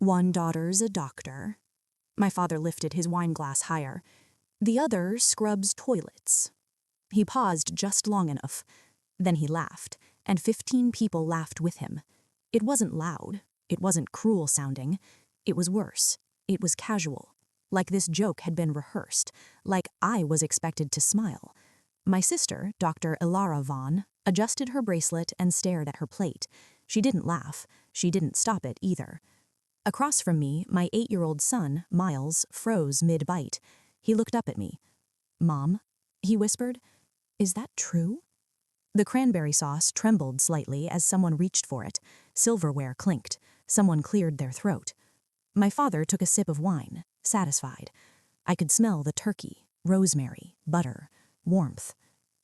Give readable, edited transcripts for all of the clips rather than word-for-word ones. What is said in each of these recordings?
One daughter's a doctor. My father lifted his wine glass higher. The other scrubs toilets. He paused just long enough. Then he laughed, and 15 people laughed with him. It wasn't loud. It wasn't cruel sounding. It was worse. It was casual. Like this joke had been rehearsed. Like I was expected to smile. My sister, Dr. Ilara Vaughn, adjusted her bracelet and stared at her plate. She didn't laugh. She didn't stop it either. Across from me, my 8-year-old son, Miles, froze mid-bite. He looked up at me. "Mom," he whispered, "is that true?" The cranberry sauce trembled slightly as someone reached for it. Silverware clinked. Someone cleared their throat. My father took a sip of wine, satisfied. I could smell the turkey, rosemary, butter, warmth.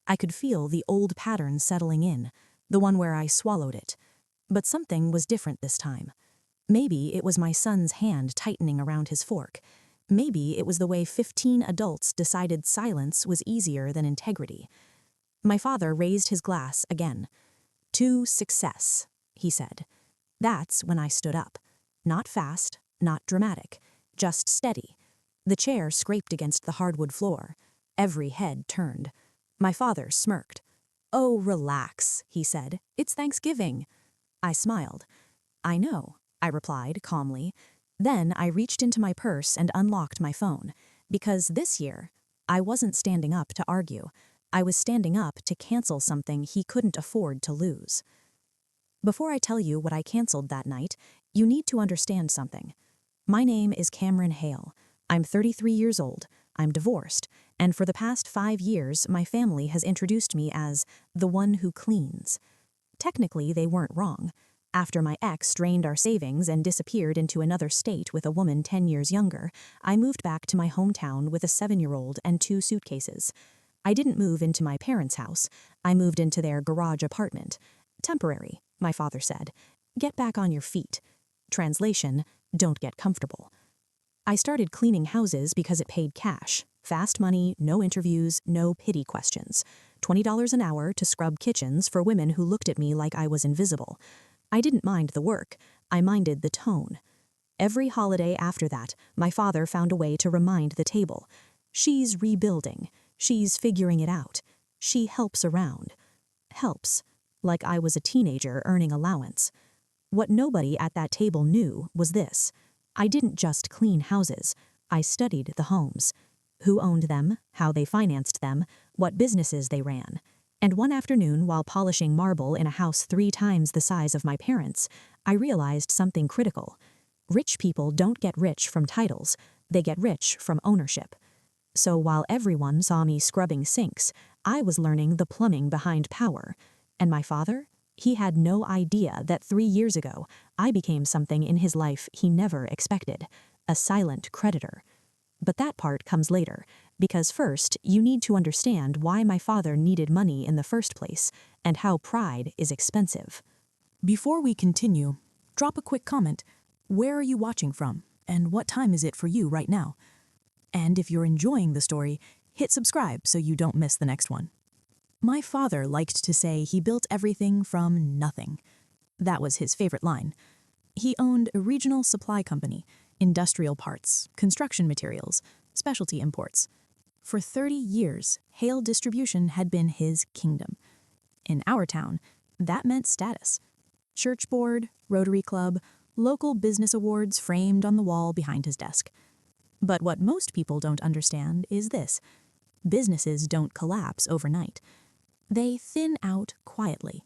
I could feel the old pattern settling in, the one where I swallowed it. But something was different this time. Maybe it was my son's hand tightening around his fork. Maybe it was the way 15 adults decided silence was easier than integrity. My father raised his glass again. "To success," he said. That's when I stood up. Not fast, not dramatic, just steady. The chair scraped against the hardwood floor. Every head turned. My father smirked. "Oh, relax," he said. "It's Thanksgiving." I smiled. "I know," I replied calmly. Then I reached into my purse and unlocked my phone. Because this year, I wasn't standing up to argue. I was standing up to cancel something he couldn't afford to lose. Before I tell you what I canceled that night, you need to understand something. My name is Cameron Hale. I'm 33 years old. I'm divorced. And for the past 5 years, my family has introduced me as the one who cleans. Technically, they weren't wrong. After my ex drained our savings and disappeared into another state with a woman 10 years younger, I moved back to my hometown with a 7-year-old and 2 suitcases. I didn't move into my parents' house. I moved into their garage apartment. Temporary, my father said. Get back on your feet. Translation, don't get comfortable. I started cleaning houses because it paid cash. Fast money, no interviews, no pity questions. $20 an hour to scrub kitchens for women who looked at me like I was invisible. I didn't mind the work. I minded the tone. Every holiday after that, my father found a way to remind the table. She's rebuilding. She's figuring it out. She helps around. Helps. Like I was a teenager earning allowance. What nobody at that table knew was this. I didn't just clean houses. I studied the homes. Who owned them, how they financed them, what businesses they ran. And one afternoon, while polishing marble in a house 3 times the size of my parents', I realized something critical. Rich people don't get rich from titles. They get rich from ownership. So while everyone saw me scrubbing sinks, I was learning the plumbing behind power. And my father? He had no idea that 3 years ago, I became something in his life he never expected. A silent creditor. But that part comes later, because first, you need to understand why my father needed money in the first place, and how pride is expensive. Before we continue, drop a quick comment. Where are you watching from, and what time is it for you right now? And if you're enjoying the story, hit subscribe so you don't miss the next one. My father liked to say he built everything from nothing. That was his favorite line. He owned a regional supply company, industrial parts, construction materials, specialty imports. For 30 years, Hale Distribution had been his kingdom. In our town, that meant status. Church board, Rotary Club, local business awards framed on the wall behind his desk. But what most people don't understand is this. Businesses don't collapse overnight. They thin out quietly.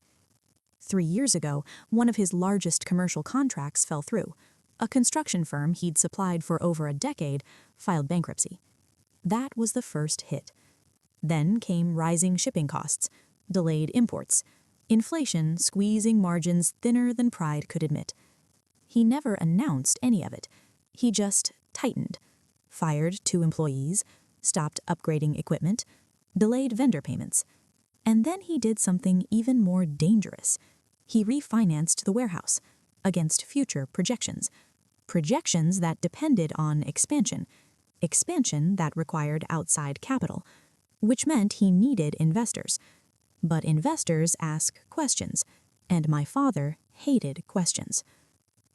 3 years ago, one of his largest commercial contracts fell through. A construction firm he'd supplied for over a decade filed bankruptcy. That was the first hit. Then came rising shipping costs, delayed imports, inflation squeezing margins thinner than pride could admit. He never announced any of it. He just tightened, fired 2 employees, stopped upgrading equipment, delayed vendor payments. And then he did something even more dangerous. He refinanced the warehouse against future projections. Projections that depended on expansion. Expansion that required outside capital, which meant he needed investors. But investors ask questions, and my father hated questions.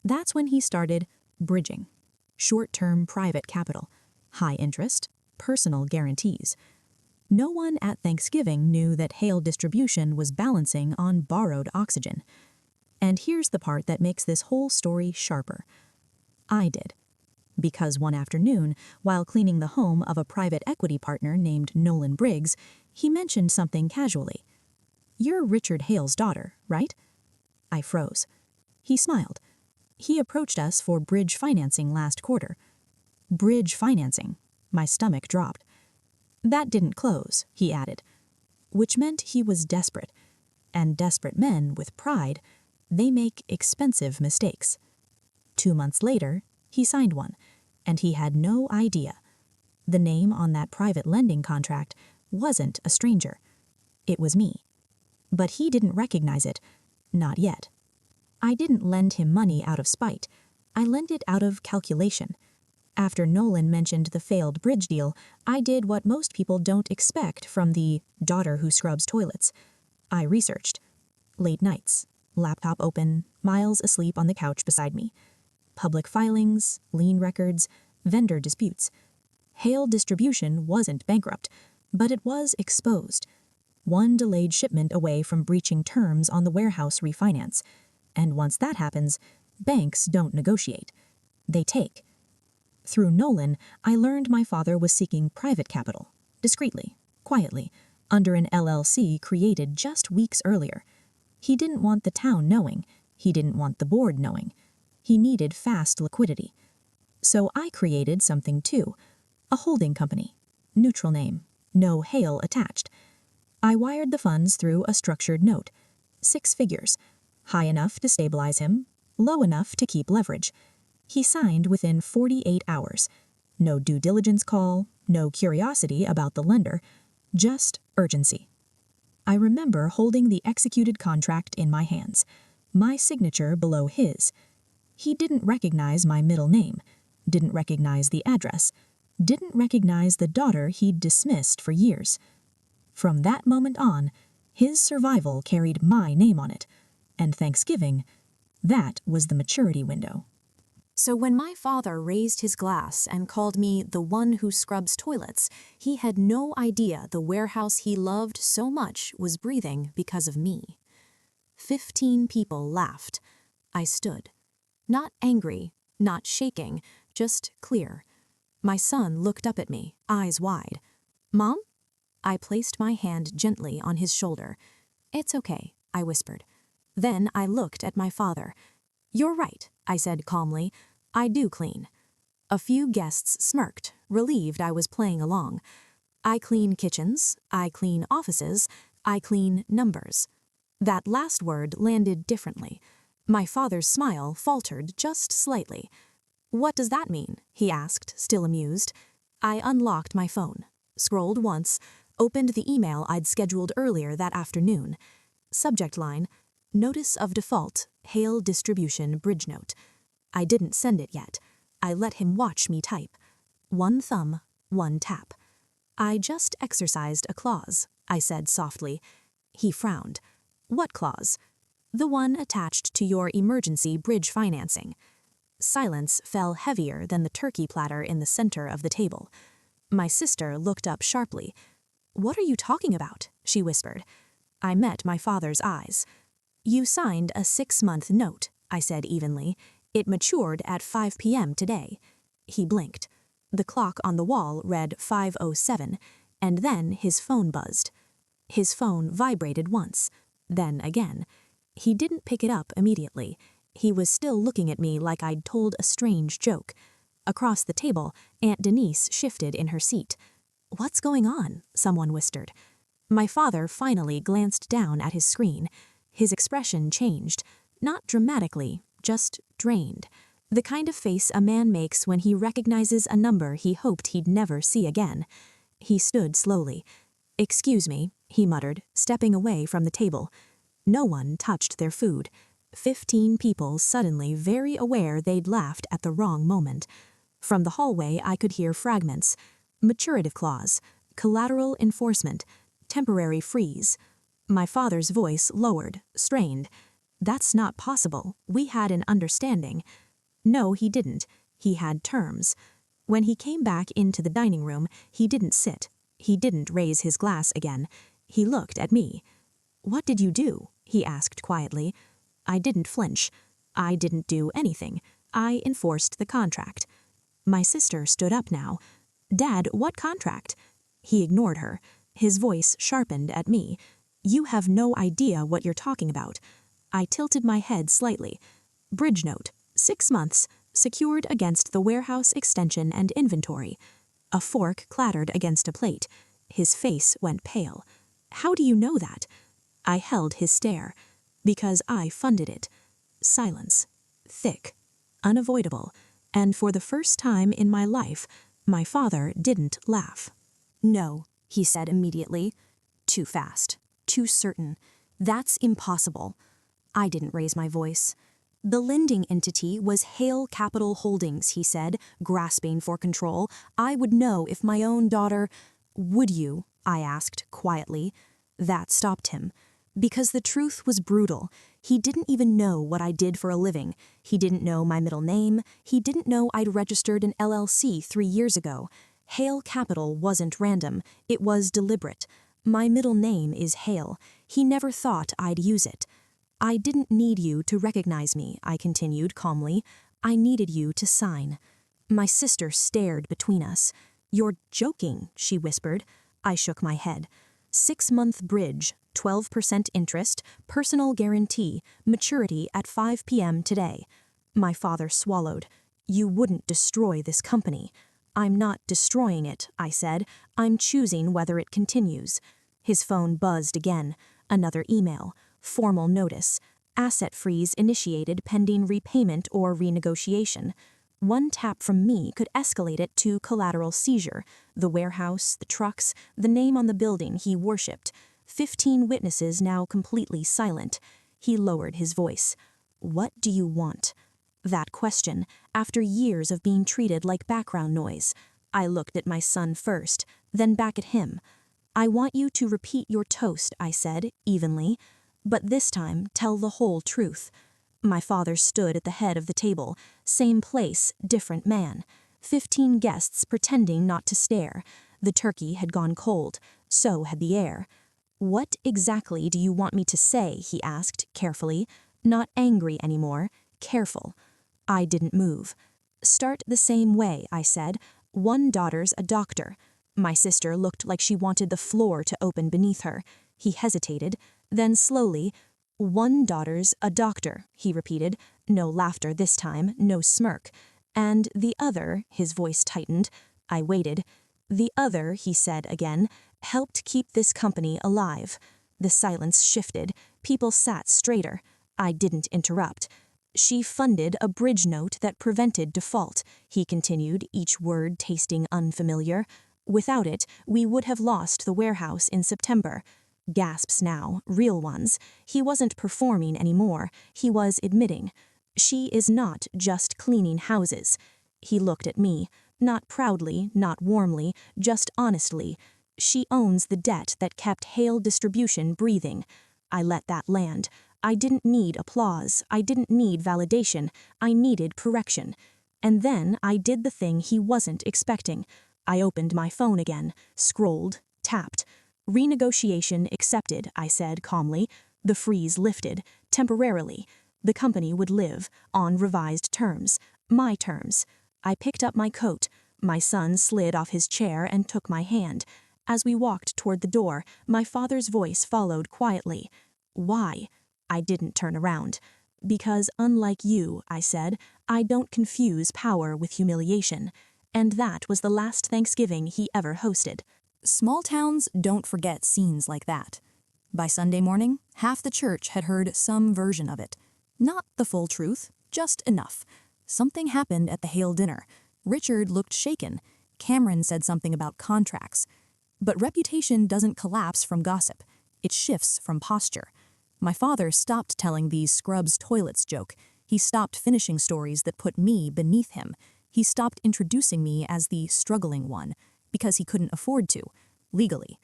That's when he started Bridging. Short-term private capital. High interest. Personal guarantees. No one at Thanksgiving knew that Hale Distribution was balancing on borrowed oxygen. And here's the part that makes this whole story sharper. I did. Because one afternoon, while cleaning the home of a private equity partner named Nolan Briggs, he mentioned something casually. "You're Richard Hale's daughter, right?" I froze. He smiled. "He approached us for bridge financing last quarter." Bridge financing. My stomach dropped. "That didn't close," he added. Which meant he was desperate. And desperate men with pride, they make expensive mistakes. 2 months later, he signed one, and he had no idea. The name on that private lending contract wasn't a stranger. It was me. But he didn't recognize it. Not yet. I didn't lend him money out of spite. I lent it out of calculation. After Nolan mentioned the failed bridge deal, I did what most people don't expect from the daughter who scrubs toilets. I researched. Late nights, laptop open, Miles asleep on the couch beside me. Public filings, lien records, vendor disputes. Hale Distribution wasn't bankrupt, but it was exposed. One delayed shipment away from breaching terms on the warehouse refinance. And once that happens, banks don't negotiate. They take. Through Nolan, I learned my father was seeking private capital, discreetly, quietly, under an LLC created just weeks earlier. He didn't want the town knowing. He didn't want the board knowing. He needed fast liquidity. So I created something too, a holding company, neutral name, no Hale attached. I wired the funds through a structured note, 6 figures, high enough to stabilize him, low enough to keep leverage. He signed within 48 hours. No due diligence call, no curiosity about the lender, just urgency. I remember holding the executed contract in my hands, my signature below his. He didn't recognize my middle name, didn't recognize the address, didn't recognize the daughter he'd dismissed for years. From that moment on, his survival carried my name on it, and Thanksgiving, that was the maturity window. So when my father raised his glass and called me the one who scrubs toilets, he had no idea the warehouse he loved so much was breathing because of me. 15 people laughed. I stood. Not angry, not shaking, just clear. My son looked up at me, eyes wide. "Mom?" I placed my hand gently on his shoulder. "It's okay," I whispered. Then I looked at my father. "You're right," I said calmly. "I do clean." A few guests smirked, relieved I was playing along. I clean kitchens, I clean offices, I clean numbers. That last word landed differently. My father's smile faltered just slightly. "What does that mean?" he asked, still amused. I unlocked my phone, scrolled once, opened the email I'd scheduled earlier that afternoon. Subject line, "Notice of default, Hale Distribution bridge note." I didn't send it yet. I let him watch me type. 1 thumb, 1 tap. "I just exercised a clause," I said softly. He frowned. "What clause?" "The one attached to your emergency bridge financing." Silence fell heavier than the turkey platter in the center of the table. My sister looked up sharply. "What are you talking about?" she whispered. I met my father's eyes. "You signed a 6-month note," I said evenly. "It matured at 5 p.m. today." He blinked. The clock on the wall read 5:07, and then his phone buzzed. His phone vibrated once, then again. He didn't pick it up immediately. He was still looking at me like I'd told a strange joke. Across the table, Aunt Denise shifted in her seat. "What's going on?" someone whispered. My father finally glanced down at his screen. His expression changed, not dramatically, just drained. The kind of face a man makes when he recognizes a number he hoped he'd never see again. He stood slowly. "Excuse me," he muttered, stepping away from the table. No one touched their food. 15 people suddenly very aware they'd laughed at the wrong moment. From the hallway I could hear fragments. Maturative clause, collateral enforcement, temporary freeze. My father's voice lowered, strained. "That's not possible. We had an understanding." No, he didn't. He had terms. When he came back into the dining room, he didn't sit. He didn't raise his glass again. He looked at me. "What did you do?" he asked quietly. I didn't flinch. I didn't do anything. I enforced the contract. My sister stood up now. "Dad, what contract?" He ignored her. His voice sharpened at me. "You have no idea what you're talking about." I tilted my head slightly. "Bridge note, 6 months, secured against the warehouse extension and inventory." A fork clattered against a plate. His face went pale. "How do you know that?" I held his stare. "Because I funded it." Silence. Thick. Unavoidable. And for the first time in my life, my father didn't laugh. "No," he said immediately. "Too fast. Too certain. That's impossible." I didn't raise my voice. "The lending entity was Hale Capital Holdings," he said, grasping for control. "I would know if my own daughter—" "Would you?" I asked quietly. That stopped him. Because the truth was brutal. He didn't even know what I did for a living. He didn't know my middle name. He didn't know I'd registered an LLC 3 years ago. Hale Capital wasn't random. It was deliberate. My middle name is Hale. He never thought I'd use it. "I didn't need you to recognize me," I continued calmly. "I needed you to sign." My sister stared between us. "You're joking," she whispered. I shook my head. 6-month bridge, 12% interest, personal guarantee, maturity at 5 p.m. today. My father swallowed. "You wouldn't destroy this company." "I'm not destroying it," I said. "I'm choosing whether it continues." His phone buzzed again. Another email. Formal notice. Asset freeze initiated pending repayment or renegotiation. One tap from me could escalate it to collateral seizure. The warehouse, the trucks, the name on the building he worshipped. 15 witnesses now completely silent. He lowered his voice. "What do you want?" That question, after years of being treated like background noise. I looked at my son first, then back at him. "I want you to repeat your toast," I said, evenly. "But this time, tell the whole truth." My father stood at the head of the table. Same place, different man. 15 guests pretending not to stare. The turkey had gone cold. So had the air. "What exactly do you want me to say?" he asked, carefully. Not angry anymore. Careful. I didn't move. "Start the same way," I said. "One daughter's a doctor." My sister looked like she wanted the floor to open beneath her. He hesitated. Then slowly, "One daughter's a doctor," he repeated. No laughter this time, no smirk. "And the other," his voice tightened. I waited. "The other," he said again, "helped keep this company alive." The silence shifted. People sat straighter. I didn't interrupt. "She funded a bridge note that prevented default," he continued, each word tasting unfamiliar. "Without it, we would have lost the warehouse in September." Gasps now, real ones. He wasn't performing anymore. He was admitting. "She is not just cleaning houses." He looked at me, not proudly, not warmly, just honestly. "She owns the debt that kept Hale Distribution breathing." I let that land. I didn't need applause. I didn't need validation. I needed correction. And then I did the thing he wasn't expecting. I opened my phone again, scrolled, tapped. "Renegotiation accepted," I said calmly. The freeze lifted, temporarily. The company would live, on revised terms. My terms. I picked up my coat. My son slid off his chair and took my hand. As we walked toward the door, my father's voice followed quietly. "Why?" I didn't turn around. "Because unlike you," I said, "I don't confuse power with humiliation." And that was the last Thanksgiving he ever hosted. Small towns don't forget scenes like that. By Sunday morning, half the church had heard some version of it. Not the full truth, just enough. Something happened at the Hale dinner. Richard looked shaken. Cameron said something about contracts. But reputation doesn't collapse from gossip. It shifts from posture. My father stopped telling the scrubs toilets joke. He stopped finishing stories that put me beneath him. He stopped introducing me as the struggling one, because he couldn't afford to, legally.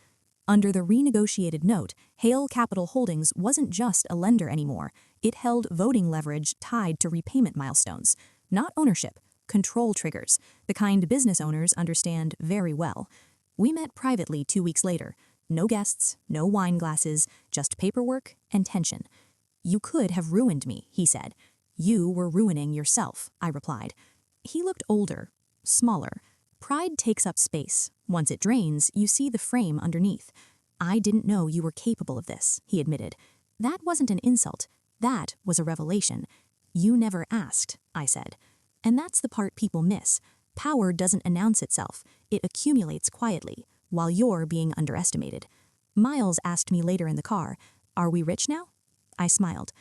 Under the renegotiated note, Hale Capital Holdings wasn't just a lender anymore. It held voting leverage tied to repayment milestones. Not ownership, control triggers, the kind business owners understand very well. We met privately 2 weeks later. No guests, no wine glasses, just paperwork and tension. You could have ruined me, he said. You were ruining yourself, I replied. He looked older, smaller. Pride takes up space. Once it drains, you see the frame underneath. I didn't know you were capable of this, he admitted. That wasn't an insult. That was a revelation. You never asked, I said. And that's the part people miss. Power doesn't announce itself. It accumulates quietly, while you're being underestimated. Miles asked me later in the car, "Are we rich now?" I smiled.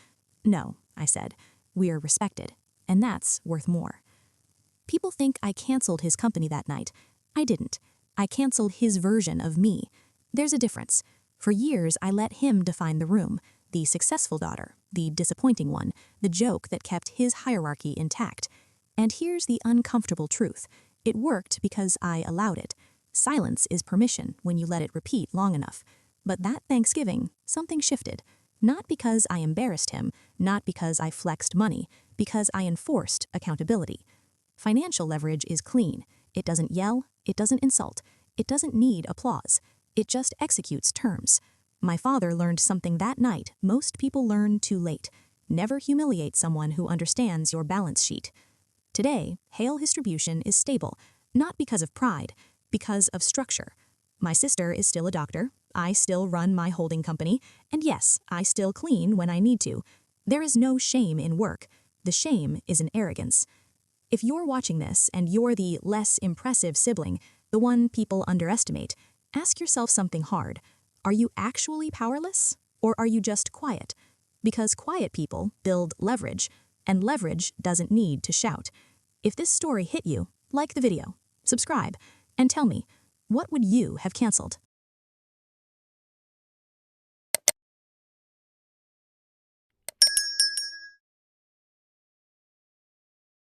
"No," I said. "We're respected, and that's worth more." People think I canceled his company that night. I didn't. I canceled his version of me. There's a difference. For years, I let him define the room, the successful daughter, the disappointing one, the joke that kept his hierarchy intact. And here's the uncomfortable truth. It worked because I allowed it. Silence is permission when you let it repeat long enough. But that Thanksgiving, something shifted. Not because I embarrassed him, not because I flexed money, because I enforced accountability. Financial leverage is clean. It doesn't yell, it doesn't insult, it doesn't need applause. It just executes terms. My father learned something that night most people learn too late. Never humiliate someone who understands your balance sheet. Today, Hale Distribution is stable, not because of pride, because of structure. My sister is still a doctor, I still run my holding company, and yes, I still clean when I need to. There is no shame in work. The shame is in arrogance. If you're watching this and you're the less impressive sibling, the one people underestimate, ask yourself something hard. Are you actually powerless, or are you just quiet? Because quiet people build leverage, and leverage doesn't need to shout. If this story hit you, like the video, subscribe, and tell me, what would you have canceled?